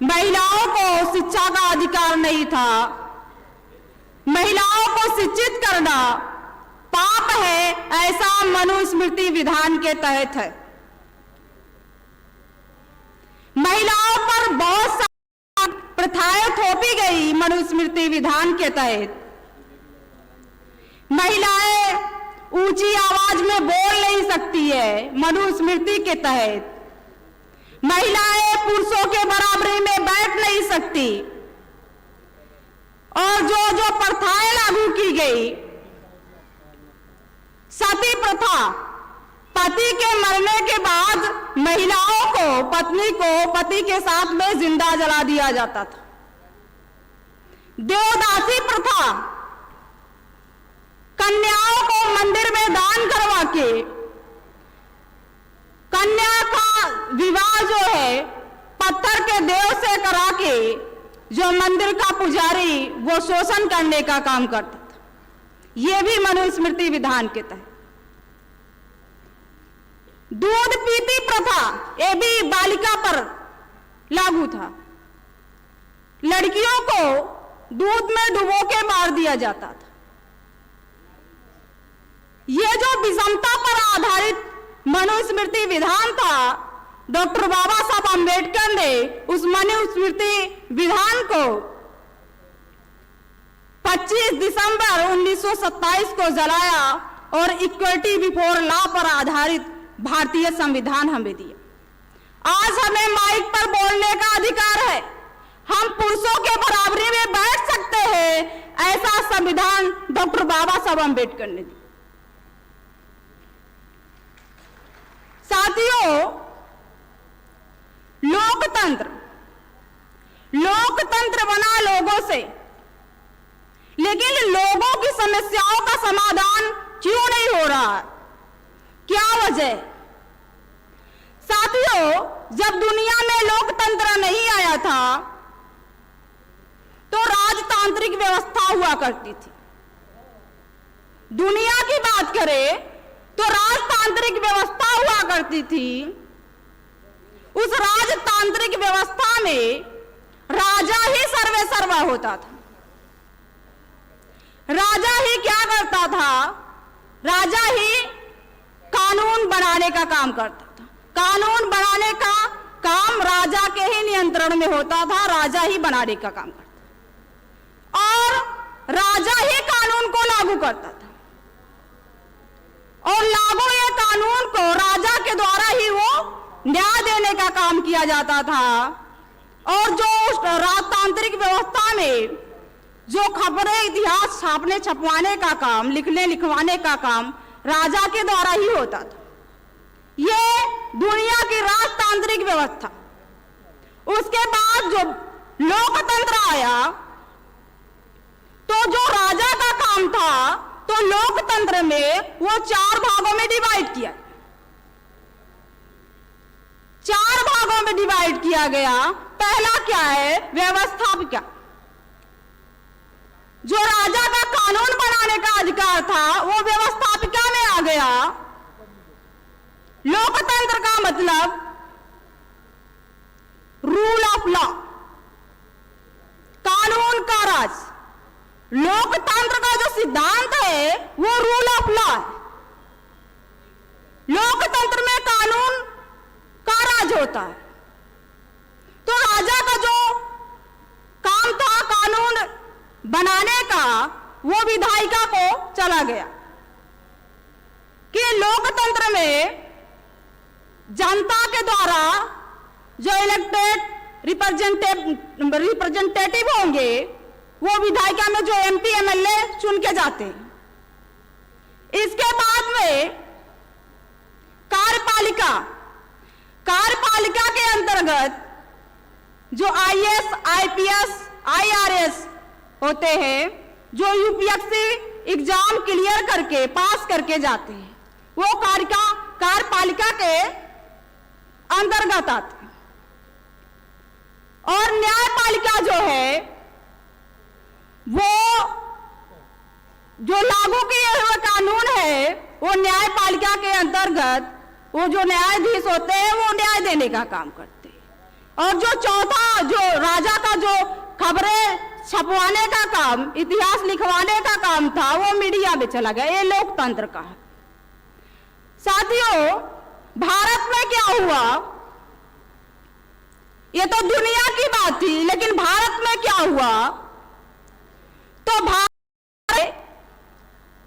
महिलाओं को शिक्षा का अधिकार नहीं था। महिलाओं को शिक्षित करना पाप है, ऐसा मनुस्मृति विधान के तहत है। महिलाओं पर बहुत सारी प्रथाएं थोपी गई मनुस्मृति विधान के तहत। महिलाएं ऊंची आवाज में बोल नहीं सकती है मनुस्मृति के तहत। महिलाएं पुरुषों के बराबरी में बैठ नहीं सकती। और जो जो प्रथाएं लागू की गई, सती प्रथा, पति के मरने के बाद महिलाओं को, पत्नी को पति के साथ में जिंदा जला दिया जाता था। देवदासी प्रथा, कन्याओं को मंदिर में दान करवा के कन्या का विवाह जो है पत्थर के देव से करा के जो मंदिर का पुजारी वो शोषण करने का काम करता था। यह भी मनुस्मृति विधान के तहत। दूध पीती प्रथा, ये भी बालिका पर लागू था। लड़कियों को दूध में डुबो के मार दिया जाता था। यह जो विषमता पर आधारित मनुस्मृति विधान था, डॉक्टर बाबा साहब अम्बेडकर ने उस मनुस्मृति विधान को 25 दिसंबर 1927 को जलाया और इक्वलिटी बिफोर लॉ पर आधारित भारतीय संविधान हमें दिया। आज हमें माइक पर बोलने का अधिकार है, हम पुरुषों के बराबरी में बैठ सकते हैं, ऐसा संविधान डॉक्टर बाबा साहब अम्बेडकर ने दिया। साथियों, लोकतंत्र बना लोगों से, लेकिन लोगों की समस्याओं का समाधान क्यों नहीं हो रहा? क्या वजह? साथियों, जब दुनिया में लोकतंत्र नहीं आया था तो राजतांत्रिक व्यवस्था हुआ करती थी। दुनिया की बात करें तो राजतांत्रिक व्यवस्था हुआ करती थी। उस राजतांत्रिक व्यवस्था में राजा ही सर्वे सर्वा होता था। राजा ही क्या करता था? राजा ही कानून बनाने का काम करता था। कानून बनाने का काम राजा के ही नियंत्रण में होता था। राजा ही बनाने का काम करता था और राजा ही कानून को लागू करता था। और लागू ये कानून को राजा के द्वारा ही वो न्याय देने का काम किया जाता था। और जो उस राजतांत्रिक व्यवस्था में जो खबरें, इतिहास छापने छपवाने का काम, लिखने लिखवाने का काम राजा के द्वारा ही होता था। ये दुनिया की राजतांत्रिक व्यवस्था। उसके बाद जो लोकतंत्र आया तो जो राजा का काम था, तो लोकतंत्र में वो 4 भागों में डिवाइड किया। 4 भागों में डिवाइड किया गया। पहला क्या है? व्यवस्थापिका। जो राजा का कानून बनाने का अधिकार था वो व्यवस्थापिका में आ गया। लोकतंत्र का मतलब रूल ऑफ लॉ, कानून का राज। लोकतंत्र का जो सिद्धांत है वो रूल ऑफ लॉ है। लोकतंत्र में कानून का राज होता है। तो राजा का जो काम था कानून बनाने का, वो विधायिका को चला गया। कि लोकतंत्र में जनता के द्वारा जो इलेक्टेड रिप्रेजेंटेटिव होंगे, वो विधायिका में जो एमपी एमएलए चुन के जाते हैं। इसके बाद में कार्यपालिका के अंतर्गत जो आईएएस, आईपीएस, आईआरएस होते हैं, जो यूपीएससी एग्जाम क्लियर करके पास करके जाते हैं, वो कार्यपालिका के अंतर्गत आते हैं। और न्यायपालिका जो है वो जो लागू किए हुए कानून है, वो न्यायपालिका के अंतर्गत वो जो न्यायाधीश होते हैं वो न्याय देने का काम करते हैं। और जो चौथा जो राजा का जो खबरें छपवाने का काम, इतिहास लिखवाने का काम था, वो मीडिया में चला गया। ये लोकतंत्र का है। साथियों, भारत में क्या हुआ, ये तो दुनिया की बात थी, लेकिन भारत में क्या हुआ, तो भारत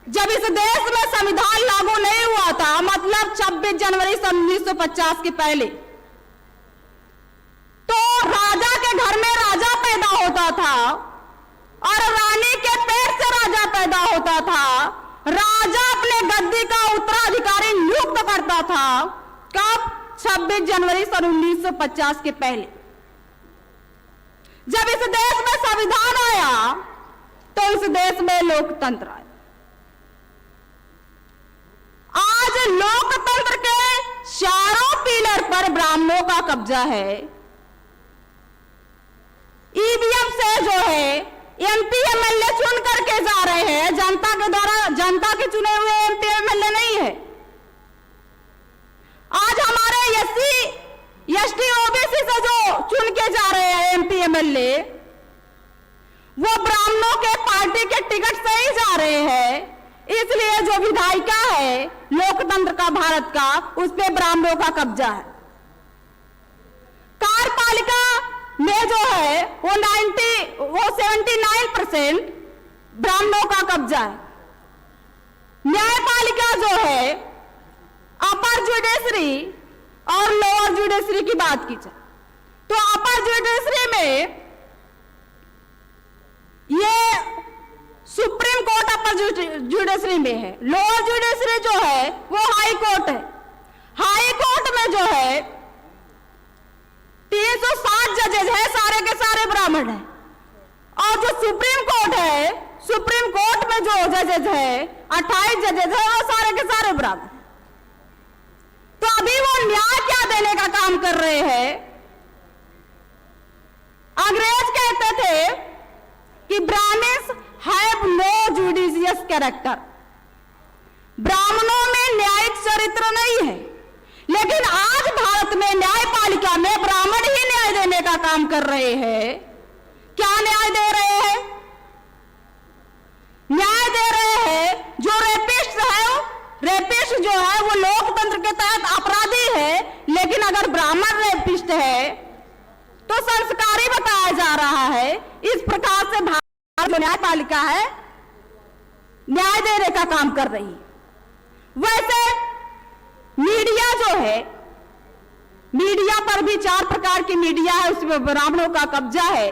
जब इस देश में संविधान लागू नहीं हुआ था, मतलब 26 जनवरी 1950 के पहले, तो राजा के घर में राजा पैदा होता था और रानी के पेट से राजा पैदा होता था। राजा अपने गद्दी का उत्तराधिकारी नियुक्त करता था। कब? 26 जनवरी 1950 के पहले। जब इस देश में संविधान आया तो इस देश में लोकतंत्र आया। आज लोकतंत्र के चारों पिलर पर ब्राह्मणों का कब्जा है। ईवीएम से जो है एमपी एमएलए चुन करके जा रहे हैं, जनता के द्वारा, जनता के चुने हुए एमपी एमएलए नहीं है। आज हमारे एससी एसटी ओबीसी से जो चुन के जा रहे हैं एमपी एमएलए, वो ब्राह्मणों के पार्टी के टिकट से ही जा रहे हैं। इसलिए जो विधायिका है लोकतंत्र का, भारत का, उस पे ब्राह्मणों का कब्जा है। कार्यपालिका में जो है वो 79% ब्राह्मणों का कब्जा है। न्यायपालिका जो है, अपर जुडिशरी और लोअर जुडिशरी की बात की जाए तो अपर जुडिशरी में ये सुप्रीम कोर्ट अपर जुडिशरी में है। लोअर जुडिशरी जो है वो हाई कोर्ट है। हाई कोर्ट में जो है 360 जजेज है, सारे के सारे ब्राह्मण हैं। और जो सुप्रीम कोर्ट है, सुप्रीम कोर्ट में जो जजेज है 28 जजेज है, वो सारे के सारे ब्राह्मण। तो अभी वो न्याय क्या देने का काम कर रहे हैं? अंग्रेज कहते थे कि Brahmans have no judicious character, ब्राह्मणों में न्यायिक चरित्र नहीं है। लेकिन आज भारत में न्यायपालिका में ब्राह्मण ही न्याय देने का काम कर रहे हैं। क्या न्याय दे रहे हैं? न्याय दे रहे हैं जो रेपिस्ट है, रेपिस्ट जो है वो लोकतंत्र के तहत अपराधी है, लेकिन अगर ब्राह्मण रेपिस्ट है तो संस्कारी बताया जा रहा है। इस प्रकार से भारत जो न्यायपालिका है न्याय देने का काम कर रही है। वैसे मीडिया जो है, मीडिया पर भी 4 प्रकार की मीडिया है, उसमें ब्राह्मणों का कब्जा है।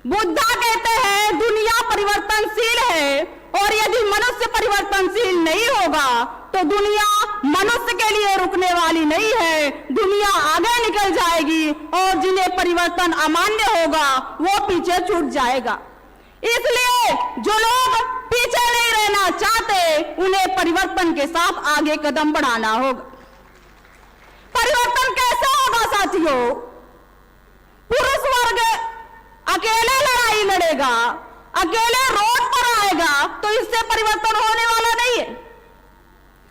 बुद्धा कहते हैं दुनिया परिवर्तनशील है और यदि मनुष्य परिवर्तनशील नहीं होगा तो दुनिया मनुष्य के लिए रुकने वाली नहीं है। दुनिया आगे निकल जाएगी और जिन्हें परिवर्तन अमान्य होगा वो पीछे छूट जाएगा। इसलिए जो लोग पीछे नहीं रहना चाहते उन्हें परिवर्तन के साथ आगे कदम बढ़ाना होगा। परिवर्तन कैसे होगा साथियों? पुरुष वर्ग अकेले लड़ाई लड़ेगा, अकेले रोड पर आएगा तो इससे परिवर्तन होने वाला नहीं है।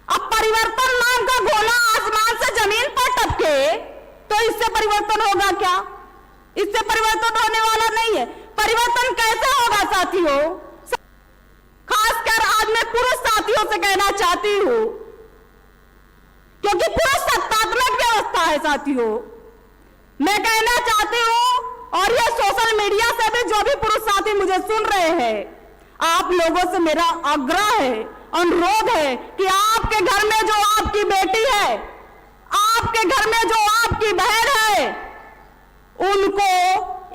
अब परिवर्तन नाम का गोला आसमान से जमीन पर टपके तो इससे परिवर्तन होगा क्या? इससे परिवर्तन होने वाला नहीं है। परिवर्तन कैसे होगा साथियों? खासकर आज मैं पुरुष साथियों से कहना चाहती हूं, क्योंकि पुरुष सत्तात्मक व्यवस्था है साथियों। मैं कहना चाहती हूं, और ये सोशल मीडिया से भी जो भी पुरुष साथी मुझे सुन रहे हैं, आप लोगों से मेरा आग्रह है, अनुरोध है कि आपके घर में जो आपकी बेटी है, आपके घर में जो आपकी बहन है, उनको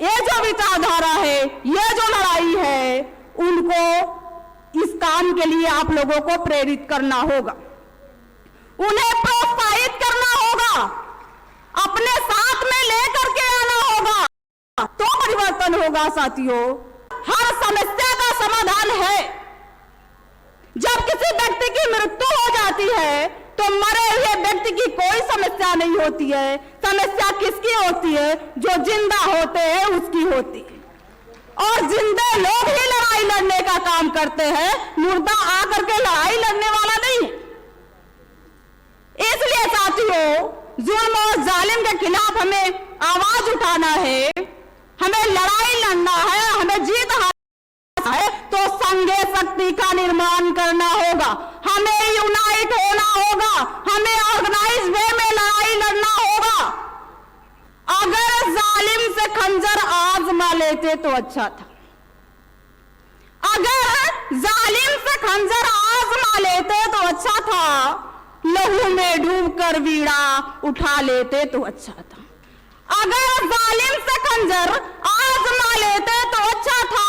ये जो विचारधारा है, ये जो लड़ाई है, उनको इस काम के लिए आप लोगों को प्रेरित करना होगा, उन्हें प्रोत्साहित करना होगा, अपने साथ में लेकर के आना होगा, तो परिवर्तन होगा साथियों। हर समस्या का समाधान है। जब किसी व्यक्ति की मृत्यु हो जाती है तो मरे हुए व्यक्ति की कोई समस्या नहीं होती है। समस्या किसकी होती है? जो जिंदा होते हैं उसकी होती है। और जिंदे लोग ही लड़ाई लड़ने का काम करते हैं, मुर्दा आकर के लड़ाई लड़ने वाला नहीं है। इसलिए साथियों, जुल्म और जालिम के खिलाफ हमें आवाज उठाना है, हमें क्रांति का निर्माण करना होगा, हमें यूनाइट होना होगा, हमें ऑर्गेनाइज वे में लड़ाई लड़ना होगा। अगर जालिम से खंजर आजमा लेते तो अच्छा था, अगर जालिम से खंजर आजमा लेते तो अच्छा था, लहू में डूबकर वीड़ा उठा लेते तो अच्छा था। अगर जालिम से खंजर आजमा लेते तो अच्छा था,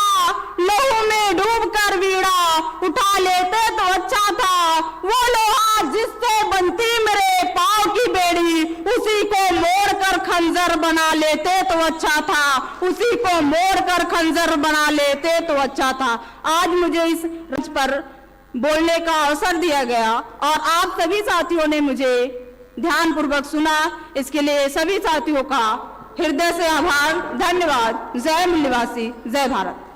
लहू में डूबकर वीड़ा उठा लेते तो अच्छा था। वो लोहा जिससे बनती मेरे पाँव की बेड़ी, उसी को मोड़ कर खंजर बना लेते तो अच्छा था, उसी को मोड़ कर खंजर बना लेते तो अच्छा था। आज मुझे इस मंच पर बोलने का अवसर दिया गया और आप सभी साथियों ने मुझे ध्यानपूर्वक सुना, इसके लिए सभी साथियों का हृदय से आभार, धन्यवाद। जय मूल्यवासी, जय भारत।